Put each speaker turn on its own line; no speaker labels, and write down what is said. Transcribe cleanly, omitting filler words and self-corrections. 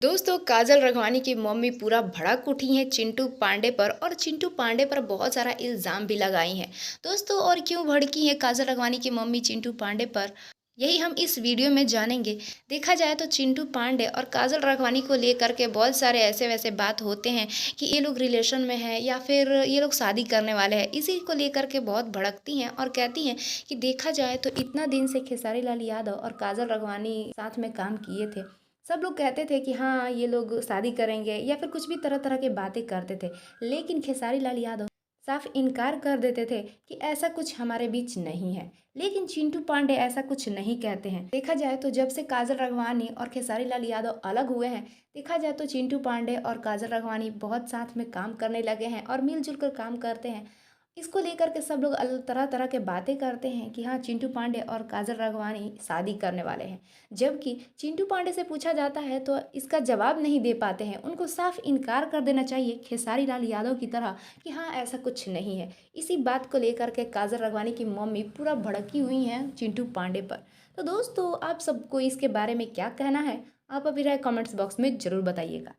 दोस्तों काजल राघवानी की मम्मी पूरा भड़क उठी हैं चिंटू पांडे पर और चिंटू पांडे पर बहुत सारा इल्ज़ाम भी लगाई हैं। दोस्तों और क्यों भड़की हैं काजल राघवानी की मम्मी चिंटू पांडे पर, यही हम इस वीडियो में जानेंगे। देखा जाए तो चिंटू पांडे और काजल राघवानी को लेकर के बहुत सारे ऐसे वैसे बात होते हैं कि ये लोग रिलेशन में हैं या फिर ये लोग शादी करने वाले हैं। इसी को लेकर के बहुत भड़कती हैं और कहती हैं कि देखा जाए तो इतना दिन से खेसारी लाल यादव और काजल राघवानी साथ में काम किए थे। सब लोग कहते थे कि हाँ ये लोग शादी करेंगे या फिर कुछ भी तरह तरह की बातें करते थे, लेकिन खेसारी लाल यादव साफ इनकार कर देते थे कि ऐसा कुछ हमारे बीच नहीं है। लेकिन चिंटू पांडे ऐसा कुछ नहीं कहते हैं। देखा जाए तो जब से काजल राघवानी और खेसारी लाल यादव अलग हुए हैं, देखा जाए तो चिंटू पांडे और काजल राघवानी बहुत साथ में काम करने लगे हैं और मिलजुल कर काम करते हैं। इसको लेकर के सब लोग तरह तरह के बातें करते हैं कि हाँ चिंटू पांडे और काजल राघवानी शादी करने वाले हैं। जबकि चिंटू पांडे से पूछा जाता है तो इसका जवाब नहीं दे पाते हैं। उनको साफ इनकार कर देना चाहिए खेसारी लाल यादव की तरह कि हाँ ऐसा कुछ नहीं है। इसी बात को लेकर के काजल राघवानी की मम्मी पूरा भड़की हुई हैं चिंटू पांडे पर। तो दोस्तों आप सबको इसके बारे में क्या कहना है, आप अभी राय कमेंट्स बॉक्स में ज़रूर बताइएगा।